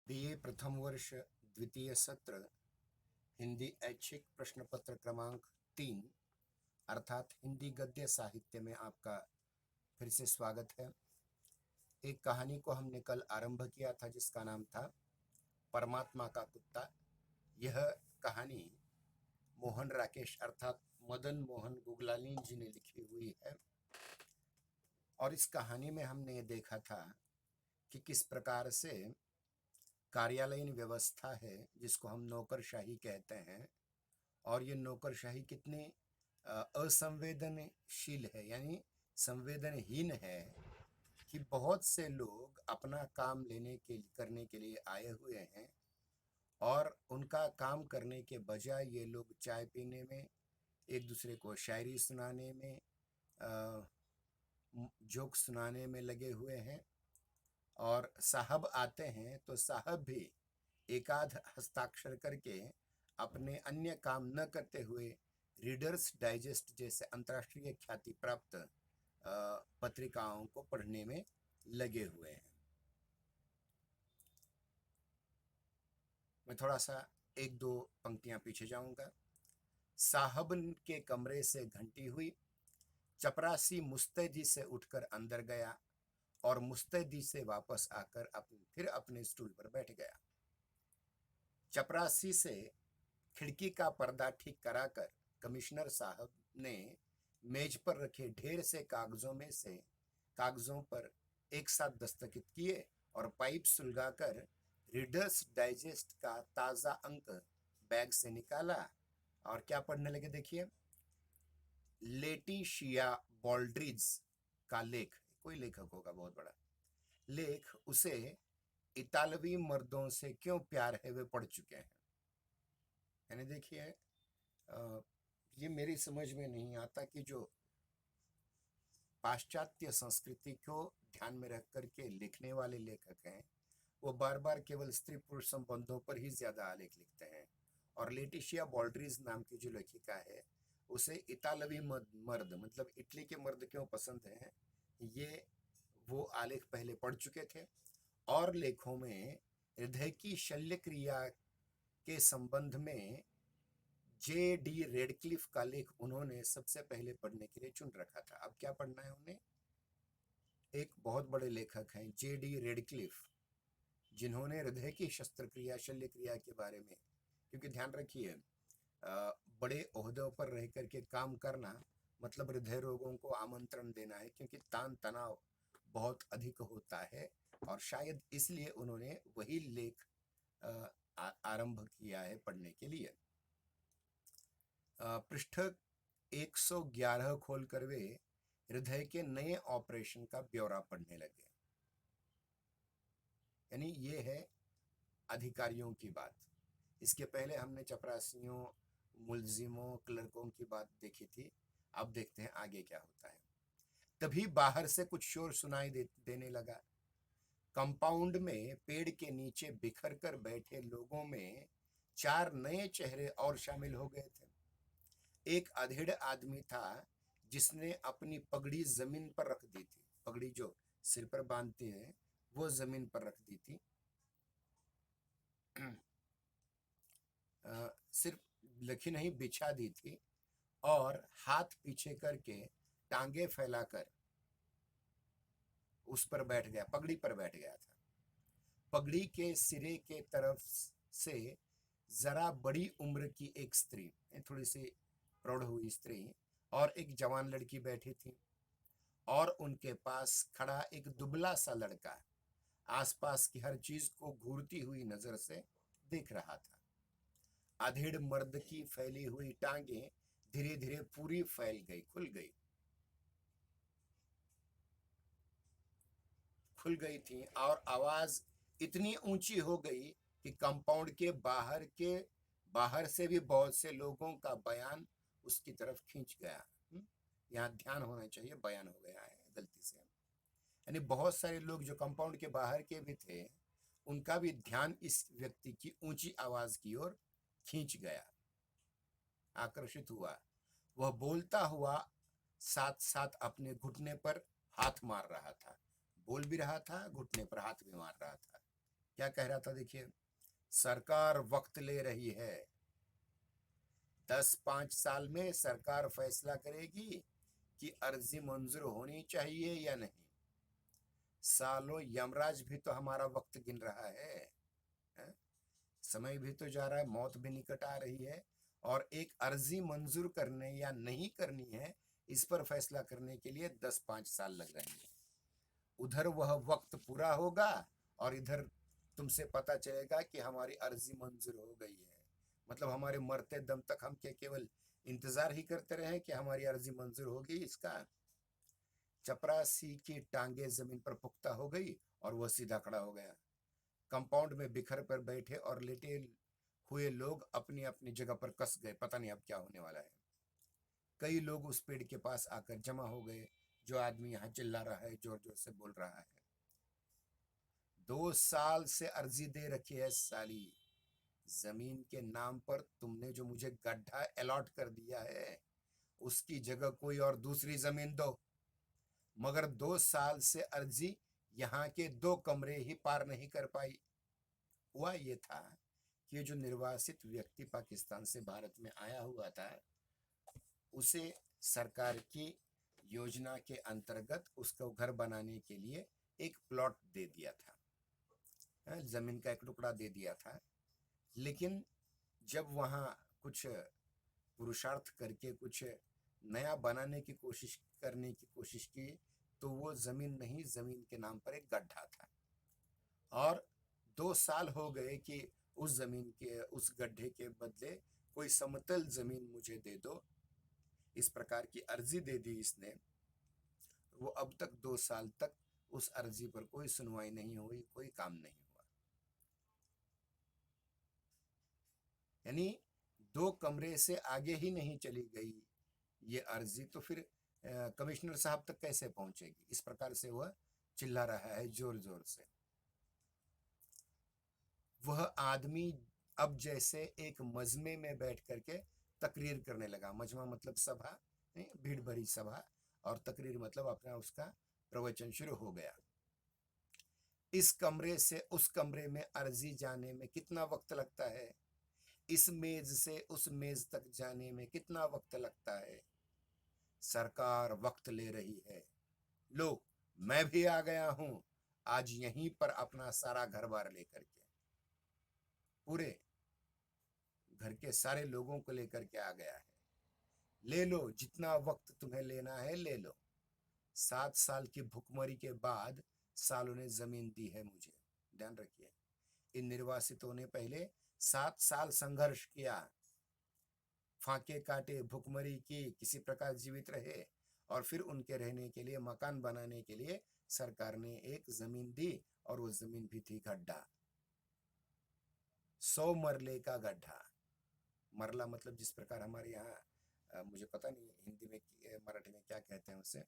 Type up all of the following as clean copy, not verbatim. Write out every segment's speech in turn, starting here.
BA प्रथम वर्ष द्वितीय सत्र हिंदी ऐच्छिक प्रश्न पत्र क्रमांक 3 अर्थात हिंदी गद्य साहित्य में आपका फिर से स्वागत है। एक कहानी को हमने कल आरंभ किया था जिसका नाम था परमात्मा का कुत्ता। यह कहानी मोहन राकेश अर्थात मदन मोहन गुगलानी जी ने लिखी हुई है और इस कहानी में हमने ये देखा था कि किस प्रकार से कार्यालयीन व्यवस्था है जिसको हम नौकरशाही कहते हैं और ये नौकरशाही कितनी असंवेदनशील है, यानी संवेदनहीन है कि बहुत से लोग अपना काम करने के लिए आए हुए हैं और उनका काम करने के बजाय ये लोग चाय पीने में, एक दूसरे को शायरी सुनाने में, जोक सुनाने में लगे हुए हैं। और साहब आते हैं तो साहब भी एकाध हस्ताक्षर करके अपने अन्य काम न करते हुए रीडर्स डाइजेस्ट जैसे अंतर्राष्ट्रीय ख्याति प्राप्त पत्रिकाओं को पढ़ने में लगे हुए हैं। मैं थोड़ा सा एक दो पंक्तियां पीछे जाऊंगा। साहब के कमरे से घंटी हुई, चपरासी मुस्तैदी से उठकर अंदर गया और मुस्तैदी से वापस आकर फिर अपने स्टूल पर बैठ गया। चपरासी से खिड़की का पर्दा ठीक कराकर कमिश्नर साहब ने मेज पर रखे ढेर से कागजों पर एक साथ दस्तखत किए और पाइप सुलगाकर रीडर्स डाइजेस्ट का ताजा अंक बैग से निकाला और क्या पढ़ने लगे देखिए। लेटिशिया बॉल्ड्रिज का लेख, कोई लेखक होगा बहुत बड़ा लेख, उसे इतालवी मर्दों से क्यों प्यार है वे पढ़ चुके हैं। यानी देखिए, ये मेरी समझ में नहीं आता कि जो पाश्चात्य संस्कृति को ध्यान में रख करके लिखने वाले लेखक हैं वो बार बार केवल स्त्री पुरुष संबंधों पर ही ज्यादा आलेख लिखते हैं। और लेटिशिया बॉल्ड्रीज नाम की जो लेखिका है उसे इतालवी मर्द मतलब इटली के मर्द क्यों पसंद हैं, ये वो आलेख पहले पढ़ चुके थे और लेखों में हृदय की शल्य क्रिया के संबंध में J.D. रेडक्लिफ का लेख उन्होंने सबसे पहले पढ़ने के लिए चुन रखा था। अब क्या पढ़ना है उन्हें? एक बहुत बड़े लेखक हैं J.D. रेडक्लिफ, जिन्होंने हृदय की शस्त्रक्रिया शल्य क्रिया के बारे में, क्योंकि ध्यान रखिए बड़े ओहदों पर रह करके काम करना मतलब हृदय रोगों को आमंत्रण देना है, क्योंकि तान तनाव बहुत अधिक होता है और शायद इसलिए उन्होंने वही लेख आरंभ किया है पढ़ने के लिए। पृष्ठ 111 खोलकर वे हृदय के नए ऑपरेशन का ब्यौरा पढ़ने लगे। यानी ये है अधिकारियों की बात। इसके पहले हमने चपरासियों, मुलजिमों, क्लर्कों की बात देखी थी। अब देखते हैं आगे क्या होता है। तभी बाहर से कुछ शोर सुनाई देने लगा। कंपाउंड में पेड़ के नीचे बिखर कर बैठे लोगों में 4 नए चेहरे और शामिल हो गए थे। एक अधेड़ आदमी था जिसने अपनी पगड़ी जमीन पर रख दी थी। पगड़ी जो सिर पर बांधते हैं वो जमीन पर रख दी थी। सिर्फ लखी नहीं, बिछा दी थी और हाथ पीछे करके टांगे फैलाकर उस पर बैठ गया, पगड़ी पर बैठ गया था। पगड़ी के सिरे के तरफ से जरा बड़ी उम्र की एक स्त्री, थोड़ी सी प्रौढ़ हुई स्त्री और एक जवान लड़की बैठी थी और उनके पास खड़ा एक दुबला सा लड़का आसपास की हर चीज को घूरती हुई नजर से देख रहा था। अधेड़ मर्द की फैली हुई टांगे धीरे धीरे पूरी फैल गई, खुल गई थी और आवाज इतनी ऊंची हो गई कि कंपाउंड के बाहर से भी बहुत से लोगों का बयान उसकी तरफ खींच गया। यहाँ ध्यान होना चाहिए, बयान हो गया है गलती से। यानी बहुत सारे लोग जो कंपाउंड के बाहर के भी थे उनका भी ध्यान इस व्यक्ति की ऊंची आवाज की ओर खींच गया, आकर्षित हुआ। वह बोलता हुआ साथ साथ अपने घुटने पर हाथ मार रहा था, बोल भी रहा था, घुटने पर हाथ भी मार रहा था। क्या कह रहा था देखिए, सरकार वक्त ले रही है, 10-5 साल में सरकार फैसला करेगी कि अर्जी मंजूर होनी चाहिए या नहीं। सालों यमराज भी तो हमारा वक्त गिन रहा है? समय भी तो जा रहा है, मौत भी निकट आ रही है, और एक अर्जी मंजूर करने या नहीं करनी है, इस पर फैसला करने के लिए 10-5 साल लग रहे हैं। उधर वह वक्त पूरा होगा और इधर तुमसे पता चलेगा कि हमारी अर्जी मंजूर हो गई है। मतलब हमारे मरते दम तक हम क्या केवल इंतजार ही करते रहे कि हमारी अर्जी मंजूर होगी इसका? चपरासी की टांगे जमीन पर पुख्ता हो गई और वह सीधा खड़ा हो गया। कंपाउंड में बिखर कर बैठे और लेटे हुए लोग अपनी अपनी जगह पर कस गए, पता नहीं अब क्या होने वाला है। कई लोग उस पेड़ के पास आकर जमा हो गए। जो आदमी यहाँ चिल्ला रहा है, जोर जोर से बोल रहा है, 2 साल से अर्जी दे रखी है साली, जमीन के नाम पर तुमने जो मुझे गड्ढा अलॉट कर दिया है उसकी जगह कोई और दूसरी जमीन दो। मगर 2 साल से अर्जी यहाँ के 2 कमरे ही पार नहीं कर पाई। हुआ ये था कि जो निर्वासित व्यक्ति पाकिस्तान से भारत में आया हुआ था, उसे सरकार की योजना के अंतर्गत उसको घर बनाने के लिए एक प्लॉट दे दिया था, जमीन का एक टुकड़ा दे दिया था। लेकिन जब वहाँ कुछ पुरुषार्थ करके कुछ नया बनाने की कोशिश की तो वो जमीन नहीं, जमीन के नाम पर एक गड्ढा था। और 2 साल हो गए कि उस जमीन के उस गड्ढे के बदले कोई समतल जमीन मुझे दे दो, इस प्रकार की अर्जी दे दी इसने। वो अब तक 2 साल तक उस अर्जी पर कोई सुनवाई नहीं हुई, कोई काम नहीं हुआ। यानी 2 कमरे से आगे ही नहीं चली गई ये अर्जी, तो फिर कमिश्नर साहब तक कैसे पहुंचेगी? इस प्रकार से वह चिल्ला रहा है जोर जोर से। वह आदमी अब जैसे एक मजमे में बैठ करके तकरीर करने लगा। मजमा मतलब सभा, भीड़ भरी सभा, और तकरीर मतलब अपना उसका प्रवचन शुरू हो गया। इस कमरे से उस कमरे में अर्जी जाने में कितना वक्त लगता है, इस मेज से उस मेज तक जाने में कितना वक्त लगता है। सरकार वक्त ले रही है। लो, मैं भी आ गया हूं आज यहीं पर अपना सारा घर बार लेकर के, पूरे घर के सारे लोगों को लेकर के आ गया है। ले लो, जितना वक्त तुम्हें लेना है ले लो। 7 साल की भुखमरी के बाद सालों ने जमीन दी है मुझे। ध्यान रखिए, इन निर्वासितों ने पहले 7 साल संघर्ष किया, फांके काटे, भुखमरी की, किसी प्रकार जीवित रहे, और फिर उनके रहने के लिए, मकान बनाने के लिए सरकार ने एक जमीन दी, और वो जमीन भी थी गड्ढा, 100 मरले का गड्ढा। मरला मतलब जिस प्रकार हमारे यहाँ, मुझे पता नहीं हिंदी में मराठी में क्या कहते हैं उसे,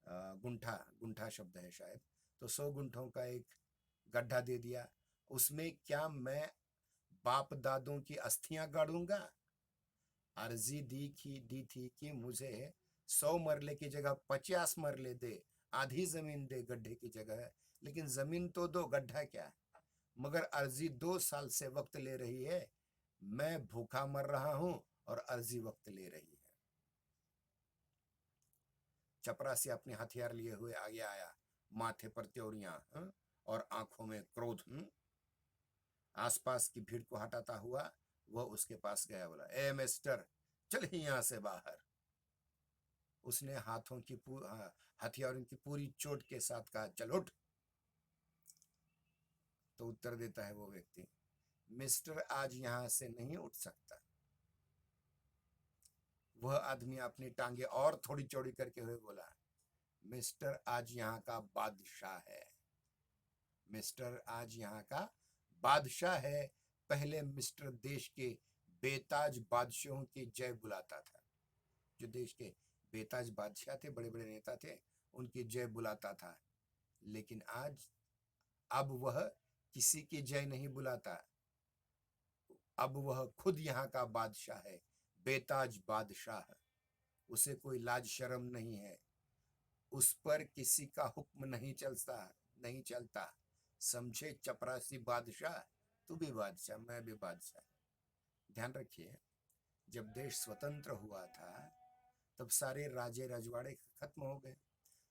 गुंठा, गुंठा शब्द है शायद। तो 100 गुंठों का एक गड्ढा दे दिया। उसमें क्या मैं बाप दादों की अस्थियां गाड़ूंगा? अर्जी दी थी कि मुझे 100 मरले की जगह 50 मरले दे, आधी जमीन दे गड्ढे की जगह, लेकिन जमीन तो दो, गड्ढा क्या। मगर अर्जी 2 साल से वक्त ले रही है। मैं भूखा मर रहा हूं और अर्जी वक्त ले रही है। चपरासी अपने हथियार लिए हुए आगे आया, माथे पर त्योरियां और आंखों में क्रोध। आसपास की भीड़ को हटाता हुआ वह उसके पास गया, बोला, ए मिस्टर, चल यहां से बाहर। उसने हथियारों की पूरी चोट के साथ कहा, चल उठ। तो उत्तर देता है वो व्यक्ति, मिस्टर, आज यहां से नहीं उठ सकता। वह आदमी अपनी टांगे और थोड़ी चौड़ी करके हुए बोला, मिस्टर, आज यहाँ का बादशाह है। मिस्टर आज यहाँ का बादशाह है। पहले मिस्टर देश के बेताज बादशाहों की जय बुलाता था। जो देश के बेताज बादशाह थे, बड़े बड़े नेता थे, उनकी जय बुलाता था। लेकिन आज अब वह किसी की जय नहीं बुलाता। अब वह खुद यहाँ का बादशाह है, बेताज बादशाह। उसे कोई लाज शर्म नहीं है, उस पर किसी का हुक्म नहीं चलता। समझे चपरासी बादशाह, तू भी बादशाह मैं भी बादशाह। ध्यान रखिए, जब देश स्वतंत्र हुआ था तब सारे राजे रजवाड़े खत्म हो गए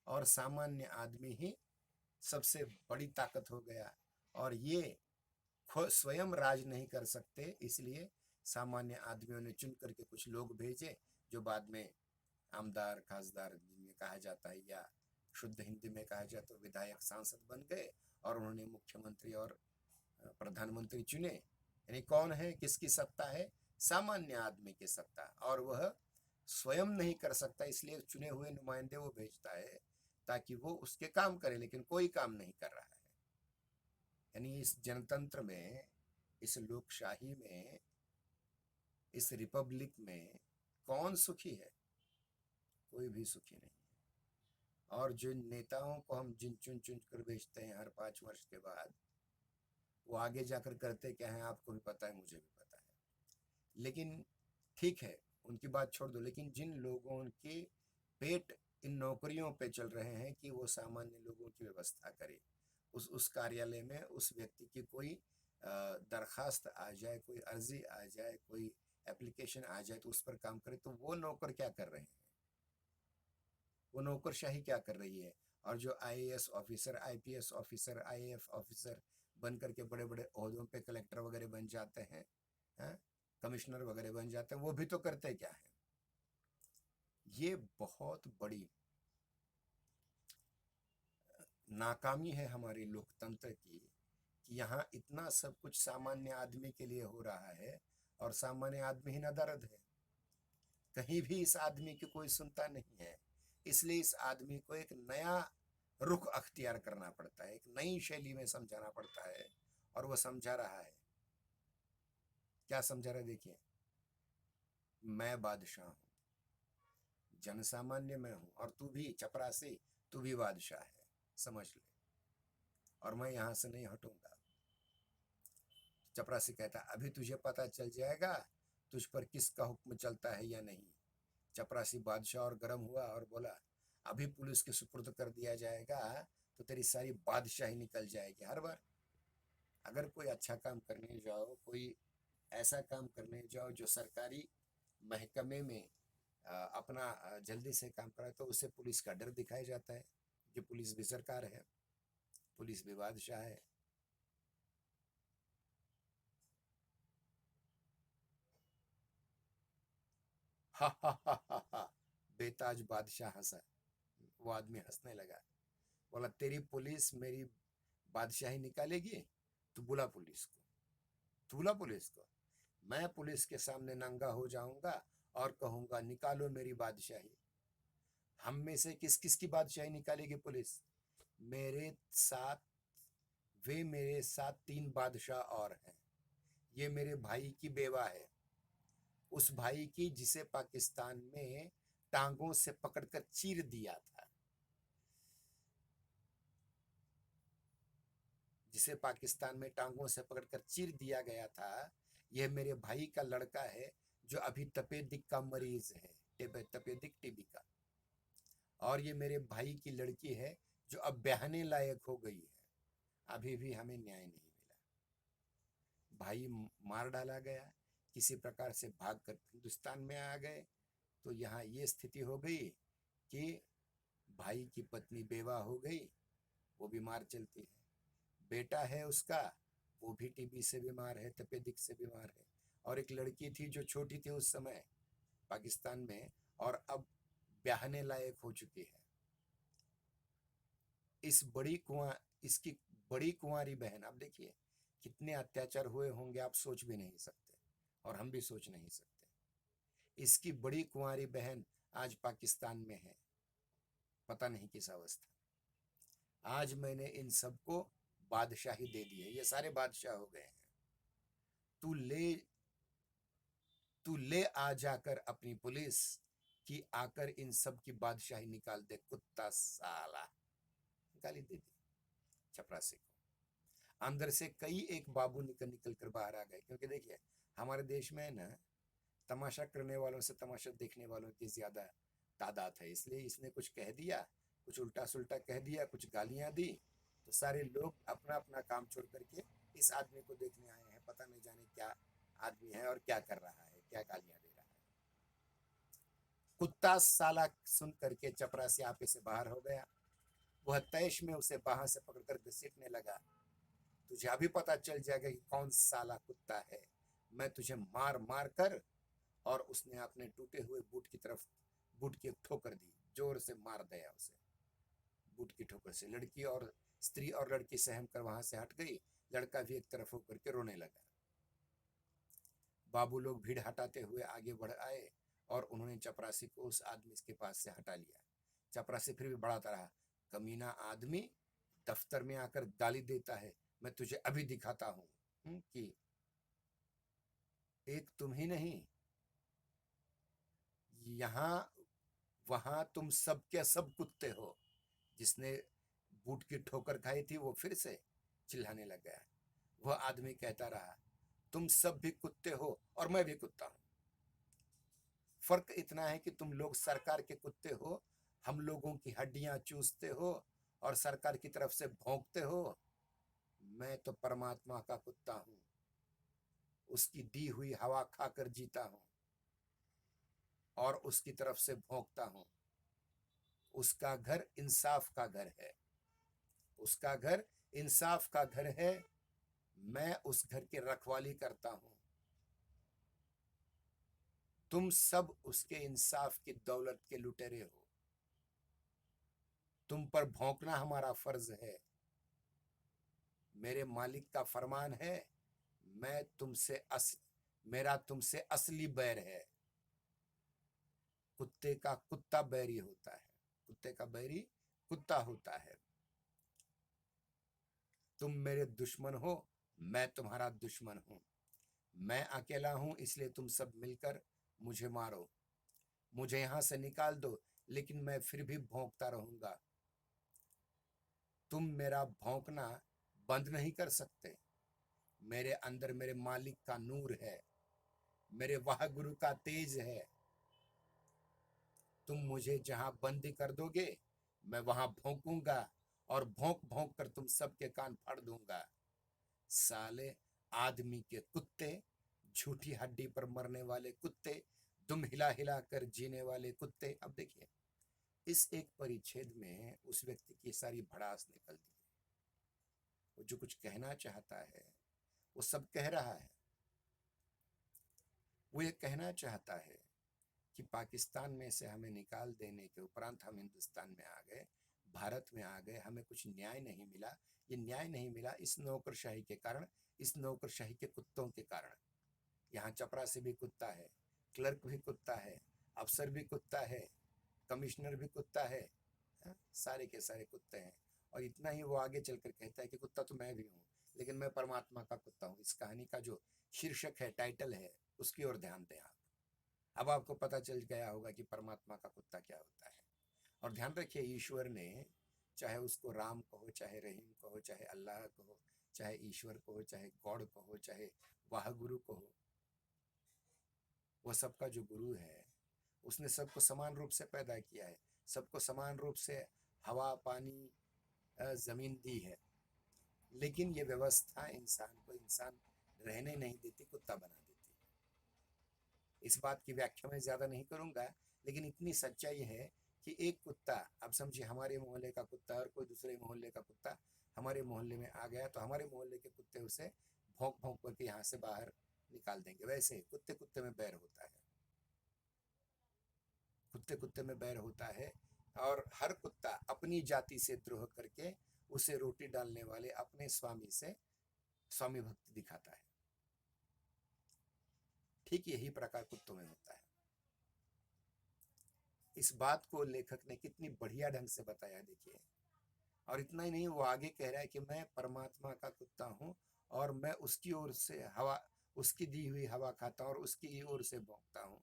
और सामान्य आदमी ही सबसे बड़ी ताकत हो गया। और ये स्वयं राज नहीं कर सकते, इसलिए सामान्य आदमियों ने चुन करके कुछ लोग भेजे जो बाद में आमदार खासदार जिन्हें कहा जाता है, या शुद्ध हिंदी में कहा जाए तो विधायक सांसद बन गए और उन्होंने मुख्यमंत्री और प्रधानमंत्री चुने। यानी कौन है, किसकी सत्ता है? सामान्य आदमी की सत्ता, और वह स्वयं नहीं कर सकता, इसलिए चुने हुए नुमाइंदे वो भेजता है ताकि वो उसके काम करे, लेकिन कोई काम नहीं कर रहा है। यानी इस जनतंत्र में, इस लोकशाही में, इस रिपब्लिक में कौन सुखी है? कोई भी सुखी नहीं है। और जिन नेताओं को हम जिन चुन चुन कर भेजते हैं हर 5 वर्ष के बाद, वो आगे जाकर करते क्या है आपको भी पता है, मुझे भी पता है। लेकिन ठीक है, उनकी बात छोड़ दो, लेकिन जिन लोगों के पेट इन नौकरियों पे चल रहे हैं कि वो सामान्य लोगों की व्यवस्था करे, उस कार्यालय में उस व्यक्ति की कोई दरखास्त आ जाए, कोई अर्जी आ जाए, कोई एप्लीकेशन आ जाए तो उस पर काम करे, तो वो नौकर क्या कर रहे हैं? वो नौकरशाही क्या कर रही है? और जो IAS officer, IPS officer, IAF officer बन करके बड़े बड़े ओहदों पे कलेक्टर वगैरह बन जाते हैं, कमिश्नर वगैरह बन जाते हैं, वो भी तो करते क्या है? ये बहुत बड़ी नाकामी है हमारी लोकतंत्र की कि यहाँ इतना सब कुछ सामान्य आदमी के लिए हो रहा है और सामान्य आदमी ही नदारद है। कहीं भी इस आदमी की कोई सुनता नहीं है, इसलिए इस आदमी को एक नया रुख अख्तियार करना पड़ता है, एक नई शैली में समझाना पड़ता है, और वो समझा रहा है। क्या समझा रहा है? देखिए, मैं बादशाह हूँ, जनसामान्य मैं हूँ, और तू भी चपरासी, तू भी बादशाह है, समझ ले, और मैं यहाँ से नहीं हटूंगा। चपरासी कहता, अभी तुझे पता चल जाएगा तुझ पर किसका हुक्म चलता है या नहीं। चपरासी बादशाह और गर्म हुआ और बोला, अभी पुलिस के सुपुर्द कर दिया जाएगा तो तेरी सारी बादशाही निकल जाएगी। हर बार अगर कोई अच्छा काम करने जाओ, कोई ऐसा काम करने जाओ जो सरकारी महकमे में अपना जल्दी से काम कराए, तो उसे पुलिस का डर दिखाया जाता है कि पुलिस भी सरकार है, पुलिस भी बादशाह है। हा हा हा हा हा। बेताज बादशाह हंसा। वो आदमी हंसने लगा, बोला, तेरी पुलिस मेरी बादशाही निकालेगी? तू बुला पुलिस को, तू बुला पुलिस को। मैं पुलिस के सामने नंगा हो जाऊंगा और कहूंगा, निकालो मेरी बादशाही। हम में से किस किस की बादशाही निकालेगी पुलिस? मेरे साथ, वे मेरे साथ 3 बादशाह और हैं। ये मेरे भाई की बेवा है, उस भाई की जिसे पाकिस्तान में टांगों से पकड़कर चीर दिया था, जिसे पाकिस्तान में टांगों से पकड़कर चीर दिया गया था। यह मेरे भाई का लड़का है जो अभी तपेदिक का मरीज है, तपेदिक टीबी का। और ये मेरे भाई की लड़की है जो अब ब्याहने लायक हो गई है। अभी भी हमें न्याय नहीं मिला। भाई मार डाला गया, किसी प्रकार से भागकर हिंदुस्तान में आ गए, तो यहाँ ये स्थिति हो गई कि भाई की पत्नी बेवा हो गई, वो बीमार चलती है। बेटा है उसका, वो भी टीबी से बीमार है, तपेदिक से बीमार है। और एक लड़की थी जो छोटी थी उस समय पाकिस्तान में, और अब ब्याहने लायक हो चुकी है। इस बड़ी कुआं इसकी बड़ी कुंवारी बहन, आप देखिए कितने अत्याचार हुए होंगे, आप सोच भी नहीं सकते, और हम भी सोच नहीं सकते। इसकी बड़ी कुंवारी बहन आज पाकिस्तान में है, पता नहीं किस अवस्था। आज मैंने इन सबको बादशाही दे दी है, ये सारे बादशाह हो गए हैं। तू ले तू ले आ जाकर अपनी पुलिस की, आकर इन सब की बादशाही निकाल दे, कुत्ता साला। गाली दे दी चपरासी को। अंदर से कई एक बाबू निकल निकल कर बाहर आ गए, क्योंकि देखिए हमारे देश में ना, तमाशा करने वालों से तमाशा देखने वालों की ज्यादा तादाद है, इसलिए इसने कुछ कह दिया, कुछ उल्टा सुल्टा कह दिया, कुछ गालियां दी, तो सारे लोग अपना अपना काम छोड़ करके इस आदमी को देखने आए हैं। पता नहीं जाने क्या आदमी है और क्या कर रहा है, क्या गालियां दे रहा है। कुत्ता साला सुन करके चपरासी आपे से बाहर हो गया। वह तैश में उसे बाहर से पकड़कर घसीटने लगा। तुझे अभी पता चल जाएगा कि कौन साला कुत्ता है, मैं तुझे मार मार कर। और उसने अपने टूटे हुए बूट की तरफ बूट की एक ठोकर दी, जोर से मार दिया उसे। बूट की ठोकर से लड़की और स्त्री और लड़की सहम कर वहां से हट गई। लड़का भी एक तरफ होकर के रोने लगा। बाबू लोग भीड़ हटाते हुए आगे बढ़ आए और उन्होंने चपरासी को उस आदमी के पास से हटा लिया। चपरासी फिर भी बढ़ाता रहा, कमीना आदमी दफ्तर में आकर गाली देता है, मैं तुझे अभी दिखाता हूं कि एक तुम ही नहीं, यहाँ वहां तुम सब के सब कुत्ते हो। जिसने बूट की ठोकर खाई थी वो फिर से चिल्लाने लग गया। वह आदमी कहता रहा, तुम सब भी कुत्ते हो और मैं भी कुत्ता हूं। फर्क इतना है कि तुम लोग सरकार के कुत्ते हो, हम लोगों की हड्डियां चूसते हो और सरकार की तरफ से भौंकते हो। मैं तो परमात्मा का कुत्ता हूं, उसकी दी हुई हवा खाकर जीता हूं और उसकी तरफ से भौंकता हूं। उसका घर इंसाफ का घर है, उसका घर इंसाफ का घर है। मैं उस घर की रखवाली करता हूं। तुम सब उसके इंसाफ की दौलत के लुटेरे हो। तुम पर भौंकना हमारा फर्ज है। मेरे मालिक का फरमान है, मैं तुमसे मेरा तुमसे असली बैर है। कुत्ते का कुत्ता बैरी होता है, कुत्ते का बैरी कुत्ता होता है। तुम मेरे दुश्मन हो, मैं तुम्हारा दुश्मन हूं। मैं अकेला हूं, इसलिए तुम सब मिलकर मुझे मारो, मुझे यहां से निकाल दो, लेकिन मैं फिर भी भौंकता रहूंगा। तुम मेरा भौंकना बंद नहीं कर सकते। मेरे अंदर मेरे मालिक का नूर है, मेरे वाह गुरु का तेज है। तुम मुझे जहां बंदी कर दोगे, मैं वहां भौंकूंगा और भौंक भौंक कर तुम सबके कान फाड़ दूंगा। साले आदमी के कुत्ते, झूठी हड्डी पर मरने वाले कुत्ते, दुम हिला हिला कर जीने वाले कुत्ते। अब देखिए, इस एक परिच्छेद में उस व्यक्ति की सारी भड़ास निकल दी। वो जो कुछ कहना चाहता है वो सब कह रहा है। वो ये कहना चाहता है कि पाकिस्तान में से हमें निकाल देने के उपरांत हम हिंदुस्तान में आ गए, भारत में आ गए, हमें कुछ न्याय नहीं मिला। ये न्याय नहीं मिला इस नौकरशाही के कारण, इस नौकरशाही के कुत्तों के कारण। यहाँ चपरासी भी कुत्ता है, क्लर्क भी कुत्ता है, अफसर भी कुत्ता है, कमिश्नर भी कुत्ता है। हाँ, सारे के सारे कुत्ते हैं। और इतना ही वो आगे चलकर कहता है कि कुत्ता तो मैं भी हूँ, लेकिन मैं परमात्मा का कुत्ता हूँ। इस कहानी का जो शीर्षक है, टाइटल है, उसकी ओर ध्यान दें आप। अब आपको पता चल गया होगा कि परमात्मा का कुत्ता क्या होता है। और ध्यान रखिए, ईश्वर ने, चाहे उसको राम कहो, चाहे रहीम कहो, चाहे अल्लाह कहो, चाहे ईश्वर कहो, चाहे गॉड कहो, चाहे वाह गुरु कहो, वो सबका जो गुरु है, उसने सबको समान रूप से पैदा किया है, सबको समान रूप से हवा पानी जमीन दी है। लेकिन ये व्यवस्था इंसान को इंसान रहने नहीं देती, कुत्ता बना देती है। इस बात की व्याख्या मैं ज्यादा नहीं करूंगा, लेकिन इतनी सच्चाई है कि एक कुत्ता, अब समझिए हमारे मोहल्ले का कुत्ता और कोई दूसरे मोहल्ले का कुत्ता हमारे मोहल्ले में आ गया, तो हमारे मोहल्ले के कुत्ते उसे भौंक भौंक करके यहाँ से बाहर निकाल देंगे। वैसे कुत्ते कुत्ते में बैर होता है, कुत्ते कुत्ते में बैर होता है। और हर कुत्ता अपनी जाति से द्रोह करके उसे रोटी डालने वाले अपने स्वामी से स्वामी भक्ति दिखाता है। ठीक यही प्रकार कुत्तों में होता है। इस बात को लेखक ने कितनी बढ़िया ढंग से बताया, देखिए। और इतना ही नहीं, वो आगे कह रहा है कि मैं परमात्मा का कुत्ता हूं और मैं उसकी ओर से हवा, उसकी दी हुई हवा खाता हूं और उसकी ओर से भौंकता हूं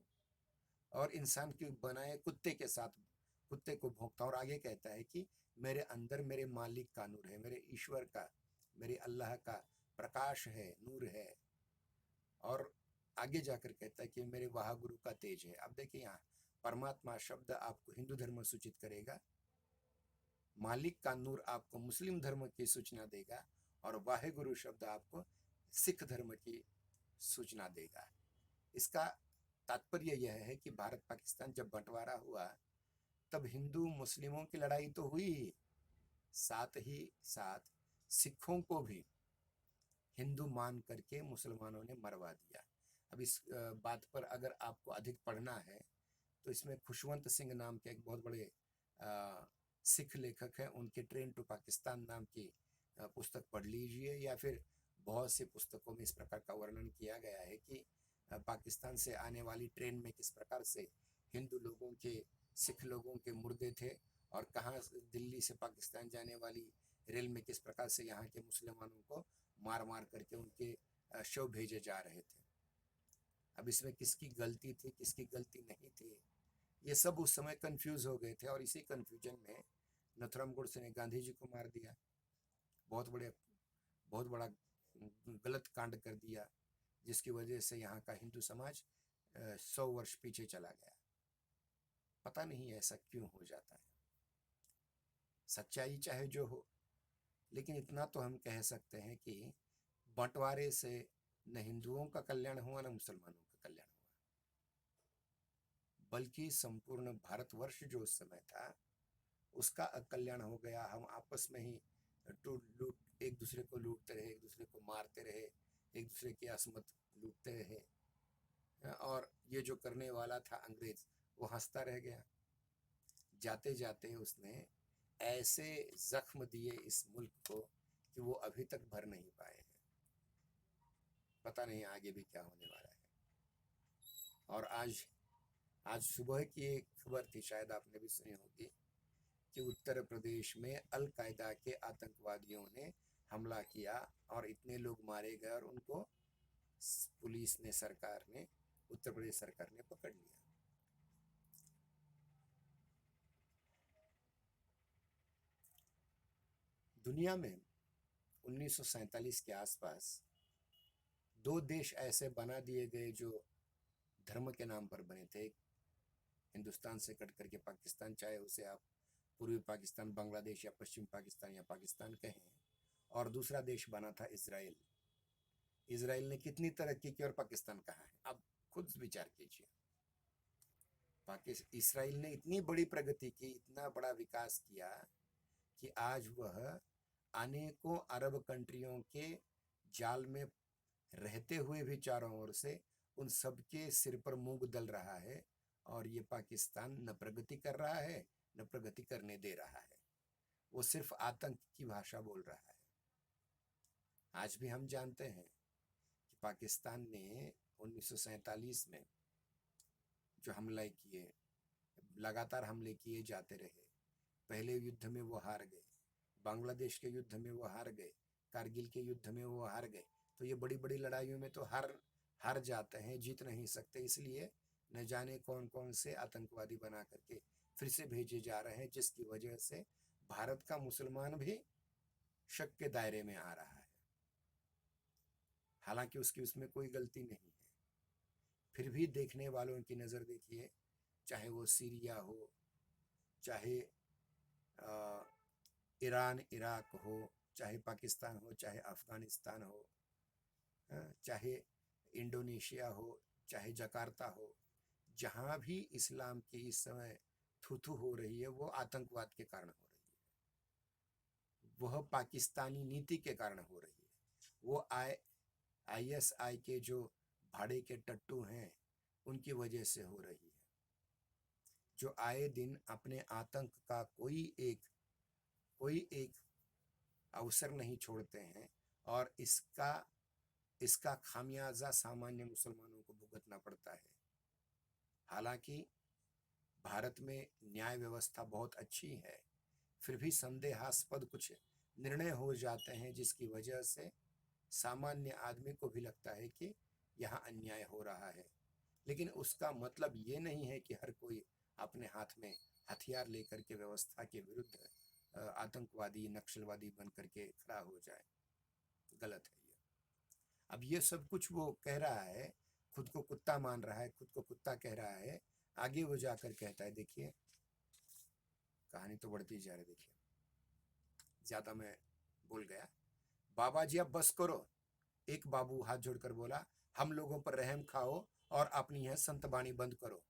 और इंसान के बनाए कुत्ते के साथ कुत्ते को भौंकता हूं। और आगे कहता है कि मेरे अंदर मेरे मालिक का नूर है, मेरे ईश्वर का, मेरे अल्लाह का प्रकाश है, नूर है। और आगे जाकर कहता है कि मेरे वाह गुरु का तेज है। अब देखिए, यहाँ परमात्मा शब्द आपको हिंदू धर्म में सूचित करेगा मालिक का नूर आपको मुस्लिम धर्म की सूचना देगा और वाहेगुरु शब्द आपको सिख धर्म की सूचना देगा। इसका तात्पर्य यह है कि भारत पाकिस्तान जब बंटवारा हुआ तब हिंदू मुस्लिमों की लड़ाई तो हुई ही, साथ ही साथ सिखों को भी हिंदू मान करके मुसलमानों ने मरवा दिया। अब इस बात पर अगर आपको अधिक पढ़ना है तो इसमें खुशवंत सिंह नाम के एक बहुत बड़े सिख लेखक हैं, उनके ट्रेन टू पाकिस्तान नाम की पुस्तक पढ़ लीजिए, या फिर बहुत सी पुस्तकों में इस प्रकार का वर्णन किया गया है कि पाकिस्तान से आने वाली ट्रेन में किस प्रकार से हिंदू लोगों के, सिख लोगों के मुर्दे थे, और कहाँ दिल्ली से पाकिस्तान जाने वाली रेल में किस प्रकार से यहाँ के मुसलमानों को मार मार करके उनके शव भेजे जा रहे थे। अब इसमें किसकी गलती थी, किसकी गलती नहीं थी, ये सब उस समय कंफ्यूज हो गए थे, और इसी कंफ्यूजन में नथुराम गोडसे ने गांधी जी को मार दिया। बहुत बड़ा गलत कांड कर दिया, जिसकी वजह से यहाँ का हिंदू समाज 100 वर्ष पीछे चला गया। पता नहीं ऐसा क्यों हो जाता है। सच्चाई चाहे जो हो, लेकिन इतना तो हम कह सकते हैं कि बंटवारे से न हिंदुओं का कल्याण हुआ न मुसलमानों का कल्याण हुआ, बल्कि संपूर्ण भारतवर्ष जो उस समय था उसका अकल्याण हो गया। हम आपस में ही लूट एक दूसरे को लूटते रहे, एक दूसरे को मारते रहे, एक दूसरे की असमत लूटते रहे, और ये जो करने वाला था अंग्रेज, वो हंसता रह गया। जाते जाते उसने ऐसे जख्म दिए इस मुल्क को कि वो अभी तक भर नहीं पाए हैं। पता नहीं आगे भी क्या होने वाला है। और आज सुबह की एक खबर थी, शायद आपने भी सुनी होगी, कि उत्तर प्रदेश में अल कायदा के आतंकवादियों ने हमला किया और इतने लोग मारे गए और उनको पुलिस ने, सरकार ने, उत्तर प्रदेश सरकार ने पकड़ लिया। दुनिया में 1947 के आसपास 2 देश ऐसे बना दिए गए जो धर्म के नाम पर बने थे। हिंदुस्तान से कट करके पाकिस्तान, चाहे उसे आप पूर्वी पाकिस्तान, बांग्लादेश या पश्चिम पाकिस्तान या पाकिस्तान कहें, और दूसरा देश बना था इजराइल। इजराइल ने कितनी तरक्की की और पाकिस्तान कहाँ है, आप खुद विचार कीजिए। इजराइल ने इतनी बड़ी प्रगति की, इतना बड़ा विकास किया कि आज वह अनेकों अरब कंट्रियों के जाल में रहते हुए भी चारों ओर से उन सबके सिर पर मूंग दल रहा है, और ये पाकिस्तान न प्रगति कर रहा है न प्रगति करने दे रहा है। वो सिर्फ आतंक की भाषा बोल रहा है। आज भी हम जानते हैं कि पाकिस्तान ने 1947 में जो हमले किए, लगातार हमले किए जाते रहे। पहले युद्ध में वो हार गए, बांग्लादेश के युद्ध में वो हार गए, कारगिल के युद्ध में वो हार गए। तो ये बड़ी बड़ी लड़ाइयों में तो हार जाते हैं, जीत नहीं सकते। इसलिए न जाने कौन कौन से आतंकवादी बना करके फिर से भेजे जा रहे हैं, जिसकी वजह से भारत का मुसलमान भी शक के दायरे में आ रहा है, हालांकि उसकी उसमें कोई गलती नहीं है। फिर भी देखने वालों की नज़र देखिए, चाहे वो सीरिया हो, चाहे ईरान इराक हो, चाहे पाकिस्तान हो, चाहे अफगानिस्तान हो, चाहे इंडोनेशिया हो, चाहे जकार्ता हो, जहाँ भी इस्लाम की इस समय थू हो रही है वो आतंकवाद के कारण हो रही है, वह पाकिस्तानी नीति के कारण हो रही है। वो ISI के जो भाड़े के टट्टू हैं उनकी वजह से हो रही है, जो आए दिन अपने आतंक का कोई एक अवसर नहीं छोड़ते हैं, और इसका खामियाजा सामान्य मुसलमानों को भुगतना पड़ता है। हालांकि भारत में न्याय व्यवस्था बहुत अच्छी है, फिर भी संदेहास्पद कुछ निर्णय हो जाते हैं, जिसकी वजह से सामान्य आदमी को भी लगता है कि यहाँ अन्याय हो रहा है। लेकिन उसका मतलब ये नहीं है कि हर कोई अपने हाथ में हथियार लेकर के व्यवस्था के विरुद्ध आतंकवादी, नक्सलवादी बन करके खड़ा हो जाए। गलत है ये। अब ये सब कुछ वो कह रहा है, खुद को कुत्ता मान रहा है, खुद को कुत्ता कह रहा है, आगे वो जाकर कहता है, देखिए कहानी तो बढ़ती जा रही। देखिए, ज्यादा मैं बोल गया। बाबा जी अब बस करो। एक बाबू हाथ जोड़कर बोला, हम लोगों पर रहम खाओ और अपनी यह संत बाणी बंद करो।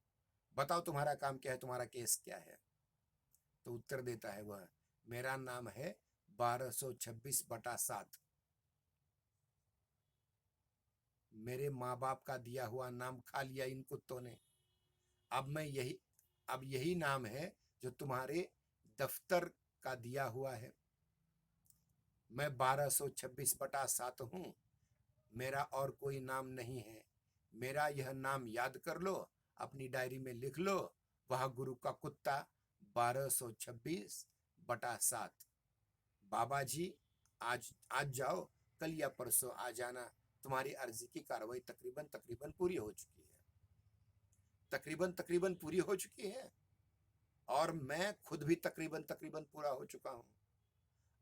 बताओ तुम्हारा काम क्या है, तुम्हारा केस क्या है? तो उत्तर देता है वह, मेरा नाम है 1226/7। मेरे माँ बाप का दिया हुआ नाम खा लिया इन कुत्तों ने। अब मैं यही अब यही नाम है जो तुम्हारे दफ्तर का दिया हुआ है। मैं 1226/7 हूं। मेरा और कोई नाम नहीं है। मेरा यह नाम याद कर लो, अपनी डायरी में लिख लो, वह गुरु का कुत्ता 1226/7। बाबा जी आज आज जाओ, कल या परसों आ जाना। तुम्हारी अर्जी की कार्रवाई तकरीबन तकरीबन पूरी हो चुकी है। तकरीबन तकरीबन पूरी हो चुकी है और मैं खुद भी तकरीबन तकरीबन पूरा हो चुका हूं।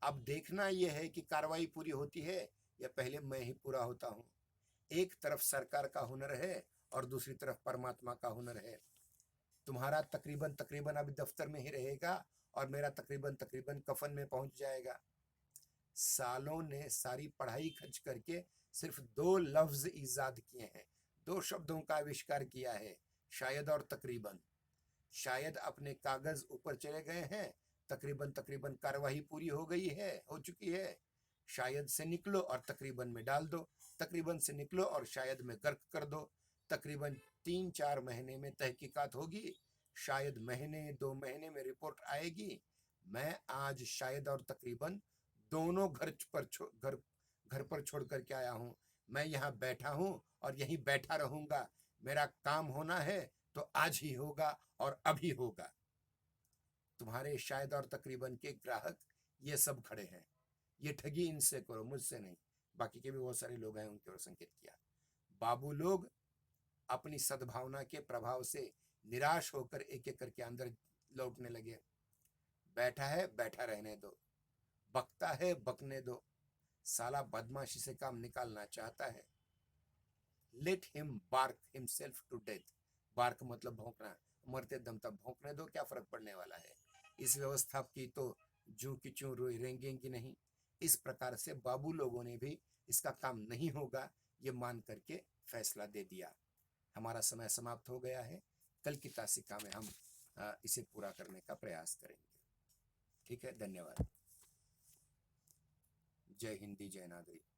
अब देखना यह है कि कार्रवाई पूरी होती है या पहले मैं ही पूरा होता हूं। एक तरफ सरकार का हुनर है और दूसरी तरफ परमात्मा का हुनर है। तुम्हारा तकरीबन तकरीबन अभी दफ्तर में ही रहेगा और मेरा तकरीबन तकरीबन कफन में पहुंच जाएगा। सालों ने सारी पढ़ाई खर्च करके सिर्फ 2 लफ्ज इजाद किए हैं, 2 शब्दों का आविष्कार किया है, शायद और तकरीबन। शायद अपने कागज ऊपर चले गए हैं, तकरीबन तकरीबन कार्यवाही पूरी हो गई है, हो चुकी है। शायद से निकलो और तकरीबन में डाल दो, तकरीबन से निकलो और शायद में गर्क कर दो। तकरीबन 3-4 महीने में तहकीकात होगी, शायद महीने 2 महीने में रिपोर्ट आएगी। मैं आज शायद और तकरीबन दोनों घर पर छोड़ करके आया हूं। मैं यहाँ बैठा हूं और यहीं बैठा रहूंगा। मेरा काम होना है तो आज ही होगा और अभी होगा। तुम्हारे शायद और तकरीबन के ग्राहक ये सब खड़े हैं। ये ठगी इनसे करो, मुझसे नहीं। बाकी के भी बहुत सारे लोग हैं, उनकी ओर संकेत किया। बाबू लोग अपनी सद्भावना के प्रभाव से निराश होकर एक एक करके अंदर लौटने लगे। बैठा है बैठा रहने दो, बकता है बकने दो। साला बदमाशी से काम निकालना चाहता है। Let him bark himself to death. Bark मतलब भौंकना, मरते दम तक भौंकने दो, क्या फर्क पड़ने वाला है। इस व्यवस्था की तो जू की चू रेंगेंगी नहीं। इस प्रकार से बाबू लोगों ने भी इसका काम नहीं होगा ये मान करके फैसला दे दिया। हमारा समय समाप्त हो गया है। कल की तासिका में हम इसे पूरा करने का प्रयास करेंगे। ठीक है, धन्यवाद। जय हिंदी, जय नागरिक।